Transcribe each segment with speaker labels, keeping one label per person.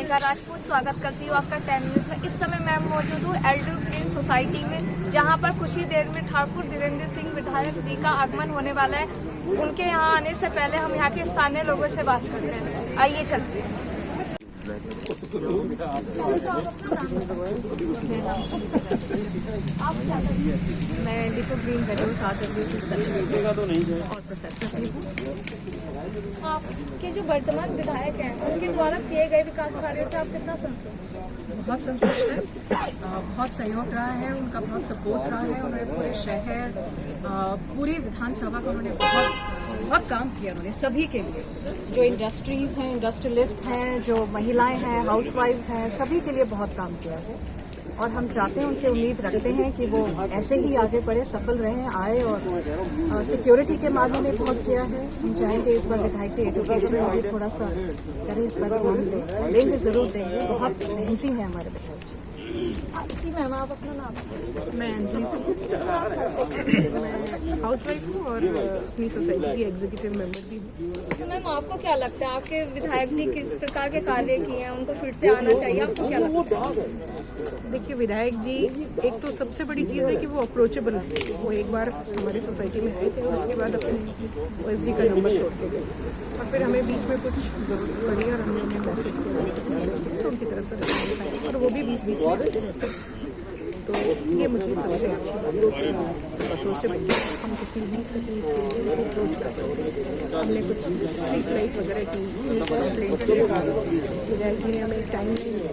Speaker 1: मोनिका राजपूत स्वागत करती हूँ आपका 10 न्यूज़ में। इस समय मैं मौजूद हूँ एल्डर ग्रीन सोसाइटी में, जहाँ पर कुछ ही देर में ठाकुर धीरेन्द्र सिंह विधायक जी का आगमन होने वाला है। उनके यहाँ आने से पहले हम यहाँ के स्थानीय लोगों से बात करते हैं। आइए चलते हैं। मैं डिपो ग्रीन वेल्यू और प्रोफेसर आपके जो वर्तमान विधायक हैं उनके द्वारा किए गए विकास कार्यों से आप कितना संतुष्ट हैं?
Speaker 2: बहुत संतुष्ट है। बहुत सहयोग रहा है उनका, बहुत सपोर्ट रहा है। उन्होंने पूरे शहर, पूरी विधानसभा को उन्होंने बहुत काम किया। उन्होंने सभी के लिए, जो इंडस्ट्रीज हैं, इंडस्ट्रियलिस्ट हैं, जो महिलाएं हैं, हाउसवाइफ्स हैं, सभी के लिए बहुत काम किया है। और हम चाहते हैं, उनसे उम्मीद रखते हैं कि वो ऐसे ही आगे बढ़े, सफल रहे, आए। और सिक्योरिटी के मामले में बहुत किया है। हम चाहेंगे इस बार विधायक जी एजुकेशन में भी थोड़ा सा करें, इस पर ध्यान देंगे, ज़रूर देंगे। बहुत मेहनती हैं हमारे विधायक जी।
Speaker 1: जी मैम, आप अपना नाम?
Speaker 2: मैं अंजलि सिंह, मैं हाउसवाइफ हूँ और अपनी सोसाइटी की एग्जीक्यूटिव मेंबर भी हूँ।
Speaker 1: तो मैम, आपको क्या लगता है आपके विधायक जी किस प्रकार के कार्य किए हैं, उनको फिर से आना चाहिए? आपको क्या लगता है?
Speaker 2: देखिए, विधायक जी, एक तो सबसे बड़ी चीज़ है कि वो अप्रोचेबल है। वो एक बार हमारी सोसाइटी में आए थे और उसके बाद अपने OSD का नंबर छोड़ के गए, और फिर हमें बीच में कुछ जरूरत पड़ी और हमने उन्हें मैसेज किया तो उनकी तरफ से रिस्पॉन्स आया, और वो भी बीच में रहते हैं। तो ये मुझे सबसे अच्छी बात है। अप्रोचेबल, हम किसी भी तकलीफ के लिए अप्रोच कर सकते हैं। हमने कुछ स्ट्रीट लाइट वगैरह की कंप्लेंट की, विधायक जी ने हमें एक टाइम नहीं दिया।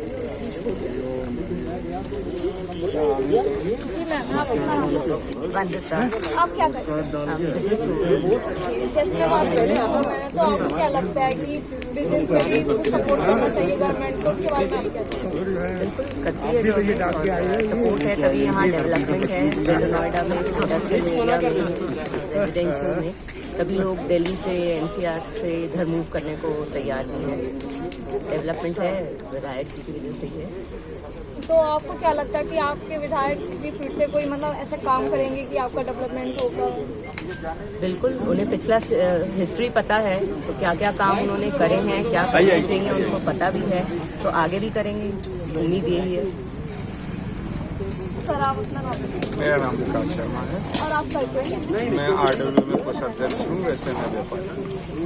Speaker 1: जी मैम, आप अपना आप क्या करते हैं? जैसे मैं बात कर रही हूँ, तो आपको क्या लगता है कि बिजनेस में भी कुछ सपोर्ट करना चाहिए गवर्नमेंट को? उसके बारे में आप क्या
Speaker 3: करती है, जो सपोर्ट है, तभी यहाँ डेवलपमेंट है। नोएडा में, इंडस्ट्रियल एरिया में, रेजिडेंशियल में सभी लोग दिल्ली से, NCR से इधर मूव करने को तैयार नहीं है। डेवलपमेंट है, विधायक जी की वजह से ही है।
Speaker 1: तो आपको क्या लगता है कि आपके विधायक जी फिर से कोई मतलब ऐसे काम करेंगे कि आपका डेवलपमेंट होगा?
Speaker 3: बिल्कुल, उन्हें पिछला हिस्ट्री पता है, तो क्या क्या काम उन्होंने करे हैं, क्या करना चाहिए उनको पता भी है, तो आगे भी करेंगे, उम्मीद यही है।
Speaker 1: सर, आप अपना नाम?
Speaker 4: मेरा नाम विकास शर्मा है
Speaker 1: और आप करते हैं?
Speaker 4: मैं RW में कोषाध्यक्ष हूँ। वैसे मैं व्यापारी।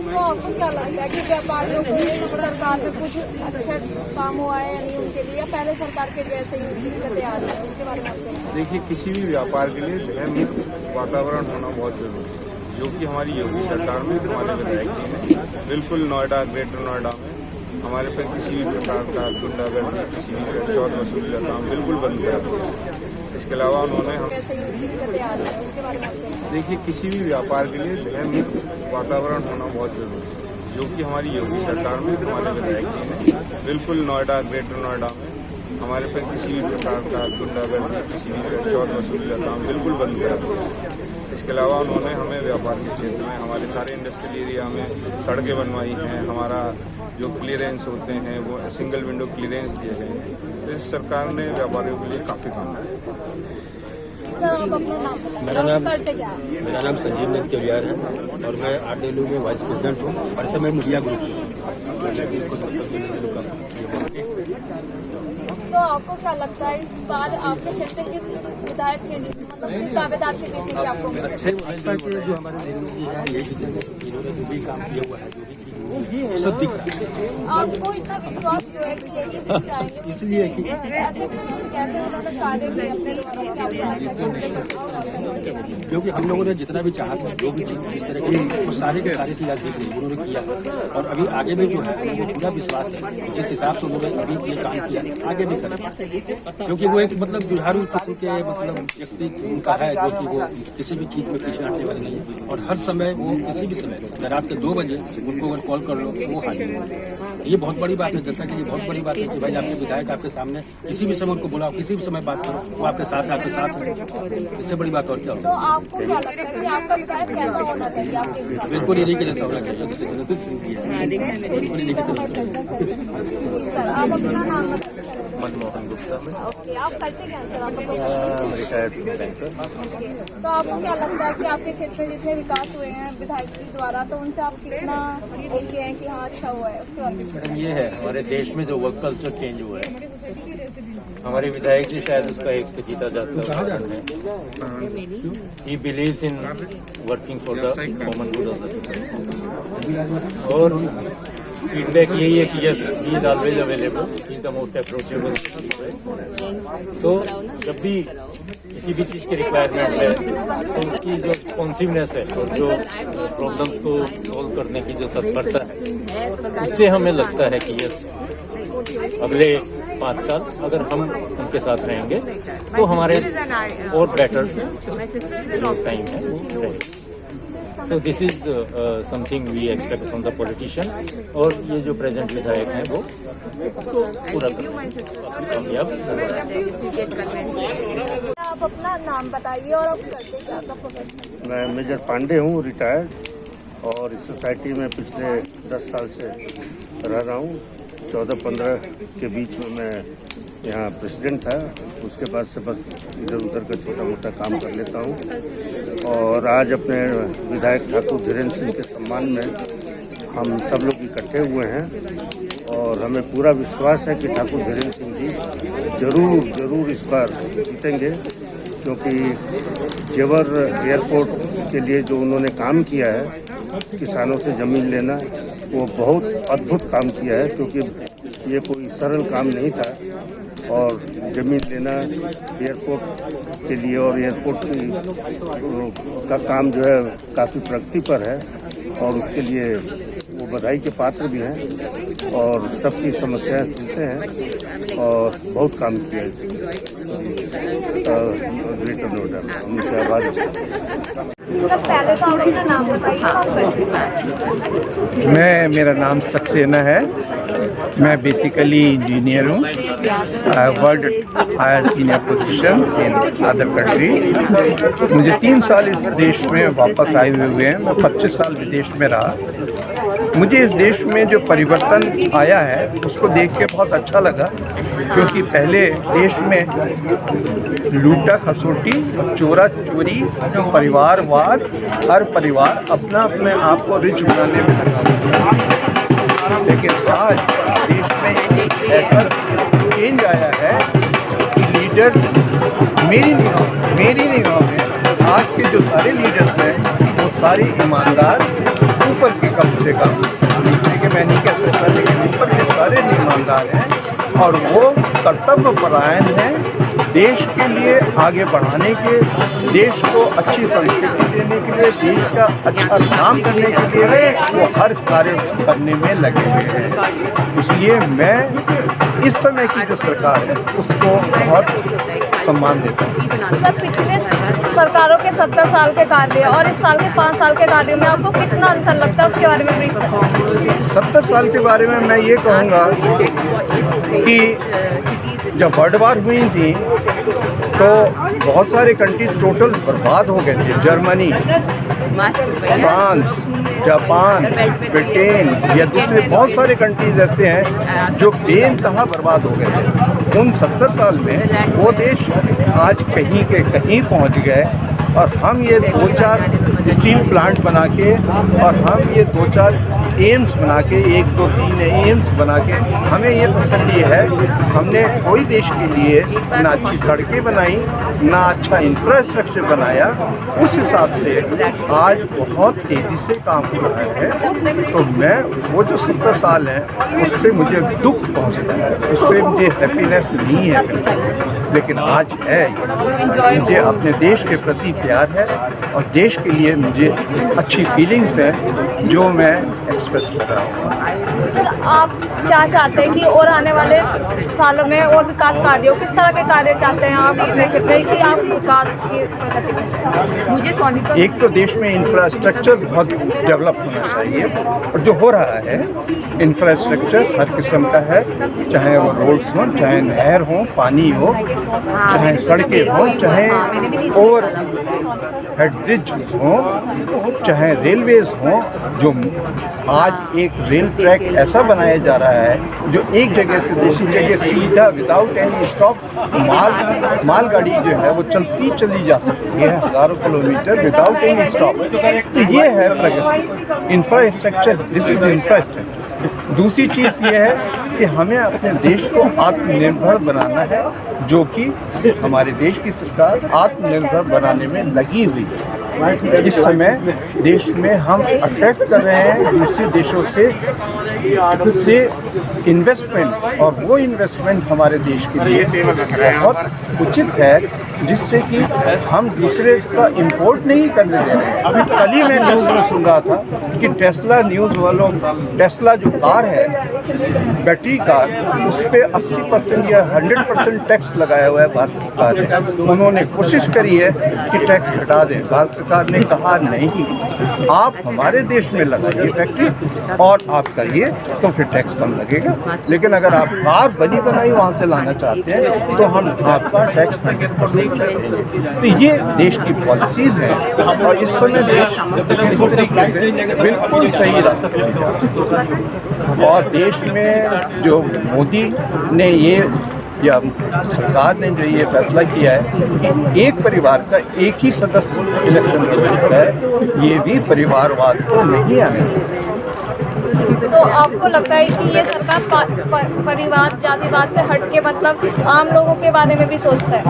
Speaker 1: तो आपको क्या लगता है कि व्यापारियों को सरकार में कुछ अच्छा काम हुआ है या नहीं उनके लिए, या पहले सरकार के जैसे ही दिक्कतें आ रही है? उसके बारे में आप क्या कहते हैं?
Speaker 4: देखिए, किसी भी व्यापार के लिए भय मुक्त वातावरण होना बहुत जरूरी है, जो कि हमारी योगी सरकार में हमारे विधायक जी ने बिल्कुल नोएडा, ग्रेटर नोएडा में हमारे पर किसी भी प्रकार का गुंडागर्दी, किसी भी चौथ वसूली का काम बिल्कुल बंद कर दिया। इसके अलावा उन्होंने हम देखिए, किसी भी व्यापार के लिए भय मुक्त वातावरण होना बहुत जरूरी है, जो कि हमारी योगी सरकार में हमारे विधायक जी ने बिल्कुल नोएडा, ग्रेटर नोएडा में हमारे पर किसी भी प्रकार का गुंडागर्दी, किसी भी चौथ वसूली का काम बिल्कुल बंद कर दिया। इसके अलावा उन्होंने हमें व्यापार के क्षेत्र में, हमारे सारे इंडस्ट्रियल एरिया में सड़कें बनवाई हैं। हमारा जो क्लियरेंस होते हैं वो सिंगल विंडो क्लियरेंस दिए गए हैं। तो इस सरकार ने व्यापारियों के लिए काफ़ी काम किया।
Speaker 1: सर, आप अपना नाम?
Speaker 5: मेरा नाम संजीव नंद केवियार है और मैं RW में वाइस प्रेसिडेंट हूँ और समय मीडिया ग्रुप हूँ।
Speaker 1: तो आपको क्या लगता है इस बार आपके क्षेत्र के विधायक के मतलब दावेदार से कैसे आपको?
Speaker 5: जो हमारे जी है, इन्होंने जो भी काम किया हुआ है, जो भी सब दिख रहा है।
Speaker 1: आपको इतना विश्वास क्यों है कि यही दिख जाएंगे?
Speaker 5: इसलिए कि
Speaker 1: कैसे उन्होंने कार्य किए अपने द्वारा?
Speaker 5: क्योंकि हम लोगों ने जितना भी चाहा था, जो भी चीज़ इस तरह की, वो सारी की सारी चीज़ दिख रही उन्होंने किया। और अभी आगे भी जो है उनको पूरा विश्वास है, जिस हिसाब से उन्होंने अभी ये काम किया आगे भी करेंगे। क्योंकि वो एक मतलब जुझारू किस्म के मतलब व्यक्ति उनका है, जो कि वो किसी भी चीज़ में पीछे हटने वाले नहीं है। और हर समय वो किसी भी समय रात के 2 बजे उनको अगर कॉल कर लो तो वो हाजिर है। ये बहुत बड़ी बात है। जैसा कि ये बहुत बड़ी बात है कि भाई आपके विधायक आपके सामने किसी भी समय उनको बुलाओ, किसी भी समय बात करो, वो आपके साथ है। इससे बड़ी बात और क्या
Speaker 1: तो आपको क्या लगता है कि आपका विधायक कैसा होना चाहिए आपके हिसाब से?
Speaker 5: बिल्कुल यही के जैसा होना चाहिए।
Speaker 1: सर, आप अपना नाम बताइए।
Speaker 5: मनमोहन गुप्ता में
Speaker 1: ओके, आप करते क्या हैं सर? आपका प्रोफेशन?
Speaker 5: Retired banker.
Speaker 1: तो आपको क्या लगता है कि आपके क्षेत्र में जितने विकास हुए हैं विधायक जी द्वारा, तो उनसे आप कितना देखते हैं कि हाँ अच्छा हुआ है, उसके बारे में?
Speaker 5: मैडम ये है हमारे देश में जो वर्क कल्चर चेंज हुआ है, हमारे विधायक जी शायद उसका एक जीता जाता है। He believes in working for the common good of the people. और फीडबैक यही है कि yes he is always available, he is the most approachable. तो जब भी किसी भी चीज़ की रिक्वायरमेंट है तो उसकी जो रिस्पॉन्सिवनेस है और जो प्रॉब्लम्स को सॉल्व करने की जो तत्परता है, उससे हमें लगता है कि यस अगले 5 साल अगर हम उनके साथ रहेंगे तो हमारे और बेटर जो टाइम है वो रहेगा। So this is something we expect from the politician. और ये जो प्रेजेंट विधायक हैं वो पूरा कामयाब।
Speaker 1: आप अपना नाम बताइए और आप करते क्या, आपका प्रोफेशन?
Speaker 6: मैं मेजर पांडे हूँ, रिटायर्ड, और इस सोसाइटी में पिछले 10 साल से रह रहा हूँ। 14-15 के बीच में मैं यहाँ प्रेसिडेंट था, उसके बाद से बस इधर उधर का छोटा मोटा काम कर लेता हूँ। और आज अपने विधायक ठाकुर धीरेन्द्र सिंह के सम्मान में हम सब लोग इकट्ठे हुए हैं और हमें पूरा विश्वास है कि ठाकुर धीरेन्द्र सिंह जी जरूर इस बार जीतेंगे, क्योंकि जेवर एयरपोर्ट के लिए जो उन्होंने काम किया है, किसानों से ज़मीन लेना, वो बहुत अद्भुत काम किया है, क्योंकि ये कोई सरल काम नहीं था। और ज़मीन लेना एयरपोर्ट के लिए, और एयरपोर्ट का काम जो है काफ़ी प्रगति पर है, और उसके लिए वो बधाई के पात्र भी हैं और सबकी समस्याएं सुनते हैं और बहुत काम किया है ग्रेटर नोएडा में। हम उनके आभारी हैं।
Speaker 1: सब पहले तो आप अपना नाम बताइए और करते क्या?
Speaker 7: मेरा नाम सक्सेना है। मैं बेसिकली इंजीनियर हूँ। I worked higher senior positions in other country. मुझे 3 साल इस देश में वापस आए हुए हैं। मैं 25 साल विदेश में रहा। मुझे इस देश में जो परिवर्तन आया है उसको देख के बहुत अच्छा लगा, क्योंकि पहले देश में लूटा खसोटी, चोरा चोरी, परिवारवाद, हर परिवार अपना अपने आप को रिच बनाने में लगा हुआ। लेकिन आज देश में एक ऐसा चेंज आया है कि लीडर्स मेरी निगाह में आज के जो सारे लीडर्स हैं वो सारे ईमानदार, ऊपर के कम से कम, लेकिन मैं नहीं कह सकता, लेकिन ऊपर के सारे ईमानदार हैं और वो कर्तव्यपरायण हैं। देश के लिए आगे बढ़ाने के, देश को अच्छी संस्कृति देने के लिए, देश का अच्छा काम करने के लिए वो हर कार्य करने में लगे हुए हैं। इसलिए मैं इस समय की जो सरकार है उसको बहुत सम्मान देता हूँ।
Speaker 1: सर, पिछले सरकारों के 70 साल के कार्य और इस साल के 5 साल के कार्य में आपको कितना अंतर लगता है, उसके बारे में भी बताइए।
Speaker 7: 70 साल के बारे में मैं ये कहूँगा कि जब वर्ल्ड वार हुई थी तो बहुत सारे कंट्रीज टोटल बर्बाद हो गए थे। जर्मनी, फ्रांस, जापान, ब्रिटेन या दूसरे बहुत सारे कंट्रीज ऐसे हैं जो बेइंतहा बर्बाद हो गए थे। उन 70 साल में वो देश आज कहीं के कहीं पहुंच गए और हम ये 2-4 स्टील प्लांट बना के और हम ये 2-4 एम्स बना के, 1-2-3 एम्स बना के, हमें ये तसल्ली है हमने कोई देश के लिए ना अच्छी सड़कें बनाई, ना अच्छा इंफ्रास्ट्रक्चर बनाया। उस हिसाब से आज बहुत तेज़ी से काम हो रहा है। तो मैं वो जो 70 साल हैं उससे मुझे दुख पहुंचता है, उससे मुझे हैप्पीनेस नहीं है, लेकिन आज है। मुझे अपने देश के प्रति प्यार है और देश के लिए मुझे अच्छी फीलिंग्स हैं जो मैं एक्सप्रेस कर रहा हूँ।
Speaker 1: सर, आप क्या चाहते हैं कि और आने वाले सालों में और विकास कार्यों, किस तरह के कार्य चाहते हैं आप अपने क्षेत्र में कि आप विकास की प्रगति करें? मुझे सोनीपत,
Speaker 7: एक तो देश में इंफ्रास्ट्रक्चर बहुत डेवलप होना चाहिए और जो हो रहा है इंफ्रास्ट्रक्चर हर किस्म का है, चाहे वो रोड्स हों, चाहे नहर हो, पानी हो, चाहे सड़कें हों, चाहे ओवर हेड ब्रिज हों, चाहे रेलवेज हों। जो आज एक रेल ट्रैक ऐसा बनाया जा रहा है जो एक जगह से दूसरी जगह सीधा विदाउट एनी स्टॉप मालगाड़ी जो है वो चलती चली जा सकती है हज़ारों किलोमीटर विदाउट एनी स्टॉप। तो ये है प्रगति, इंफ्रास्ट्रक्चर, दिस इज इंफ्रास्ट्रक्चर। दूसरी चीज़ ये है कि हमें अपने देश को आत्मनिर्भर बनाना है, जो कि हमारे देश की सरकार आत्मनिर्भर बनाने में लगी हुई है। इस समय देश में हम अट्रैक्ट कर रहे हैं दूसरे देशों से इन्वेस्टमेंट, और वो इन्वेस्टमेंट हमारे देश के लिए बहुत उचित है, जिससे कि हम दूसरे का इंपोर्ट नहीं करने दे रहे हैं। अभी कल ही मैं न्यूज़ में सुन रहा था कि टेस्ला जो कार है, बैटरी कार, उस पर 80% या 100% टैक्स लगाया हुआ है भारत सरकार ने। उन्होंने कोशिश करी है कि टैक्स घटा दें, भारत सरकार ने कहा नहीं, आप हमारे देश में लगाइए फैक्ट्री और आप करिए तो फिर टैक्स कम लगेगा। लेकिन अगर आप कार बनी बनाई वहाँ से लाना चाहते हैं तो हम आपका टैक्स 100% लगेंगे। तो ये देश की पॉलिसीज़ हैं और इस समय देश इस तरीके से बिल्कुल सही रास्ते पर जा रहा है। और देश में जो मोदी ने या सरकार ने जो ये फैसला किया है कि एक परिवार का एक ही सदस्य इलेक्शन लड़ सकता है, ये भी परिवारवाद को नहीं आने।
Speaker 1: तो आपको लगता है कि ये सरकार परिवार जातिवाद से हट के मतलब आम लोगों के बारे में भी सोचता है?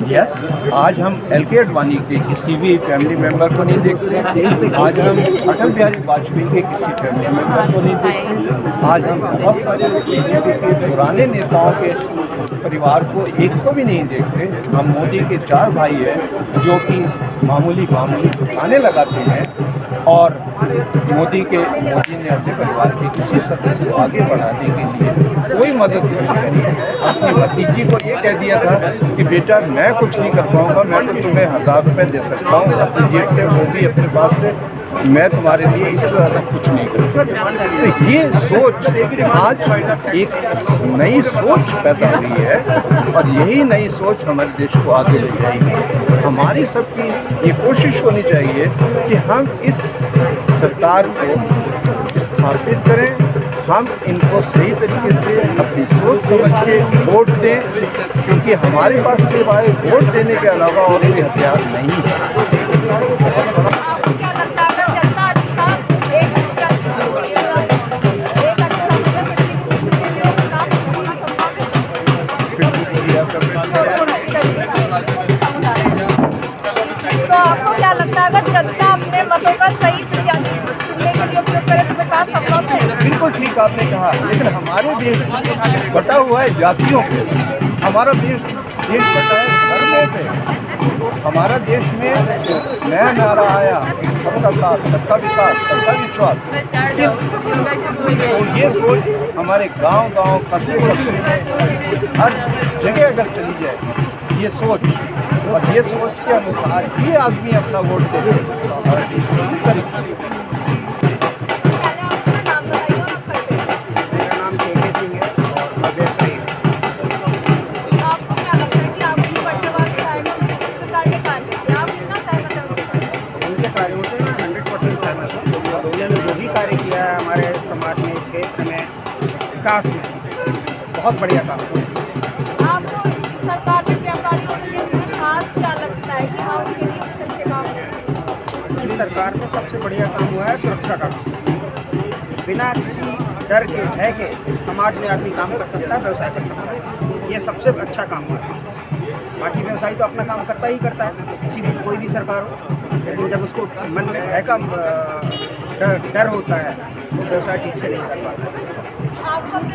Speaker 7: यस, आज हम एल.के. आडवाणी के किसी भी फैमिली मेंबर को नहीं देखते, आज हम अटल बिहारी वाजपेयी के किसी फैमिली मेंबर को नहीं देखते, आज हम बहुत सारे बीजेपी के पुराने नेताओं के परिवार को एक को भी नहीं देखते। हम मोदी के 4 भाई हैं जो कि मामूली दुकानें लगाते हैं, और मोदी ने अपने परिवार के किसी सदस्य को आगे बढ़ाने के लिए कोई मदद नहीं करी। अपनी भतीजी को ये कह दिया था कि बेटा मैं कुछ नहीं कर पाऊँगा, मैं तो तुम्हें 1000 रुपये दे सकता हूँ अपनी जेब से, वो भी अपने पास से, मैं तुम्हारे लिए इससे ज़्यादा कुछ नहीं करूँगा। तो ये सोच आज एक नई सोच पैदा हुई है, और यही नई सोच हमारे देश को आगे ले जाएगी। हमारी सबकी ये कोशिश होनी चाहिए कि हम इस सरकार को स्थापित करें, हम इनको सही तरीके से अपनी सोच समझ के वोट दें, क्योंकि हमारे पास सिवाय वोट देने के अलावा और कोई हथियार नहीं है।
Speaker 1: तो आपको क्या लगता है अगर जनता अपने मतों का सही चुनने के लिए उपयोग करे तो विकास संभव है?
Speaker 7: बिल्कुल ठीक आपने कहा, लेकिन हमारे देश बटा हुआ है जातियों पे, हमारा देश बटा है धर्मों पे। हमारा देश में नया नारा आया, सबका साथ, सबका विकास, सबका विश्वास। तो ये सोच हमारे गांव कस्बे में हर जगह अगर चली जाए ये सोच, और ये सोच के अनुसार ये आदमी अपना वोट दे, तो हमारा देश पूरी तरीके से।
Speaker 8: मेरा नाम के सिंह है और मध्य से।
Speaker 1: आपको क्या लगता है कि आपकी वर्तमान सरकार के कार्य आप कितना सहमत हैं?
Speaker 8: उनके कार्यों से मैं 100% सहमत हूँ। उन्होंने जो भी कार्य किया है हमारे समाज में, क्षेत्र में, विकास में, बहुत बढ़िया काम किया।
Speaker 1: आपको सरकार के व्यापारियों के लिए खास क्या लगता है कि हाँ उनके लिए कुछ अच्छे काम हैं?
Speaker 8: इस सरकार में सबसे बढ़िया काम हुआ है सुरक्षा का काम। बिना किसी डर के, भय के समाज में आदमी काम कर सकता है, व्यवसाय कर सकता है। ये सबसे अच्छा काम हुआ है। बाकी व्यवसायी तो अपना काम करता ही करता है, किसी भी कोई भी सरकार हो, लेकिन जब उसको मन में भय का डर होता है तो व्यवसाय ठीक से नहीं कर पाता।
Speaker 1: आपको अपने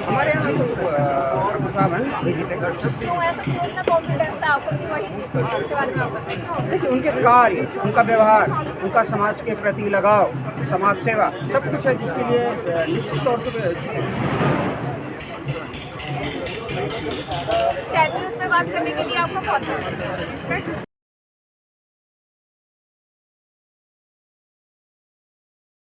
Speaker 8: हमारे यहाँ तो प्रभु साहब हैं विजिटर कर।
Speaker 1: क्यों ऐसा कितना कॉन्फिडेंस है आपको कि वही इसके बारे में आपको?
Speaker 8: देखिए उनके कार्य, उनका व्यवहार, उनका समाज के प्रति लगाव, समाज सेवा, सब कुछ है जिसके लिए निश्चित तौर से
Speaker 1: कैबिनेट में बात करने के लिए आपको बहुत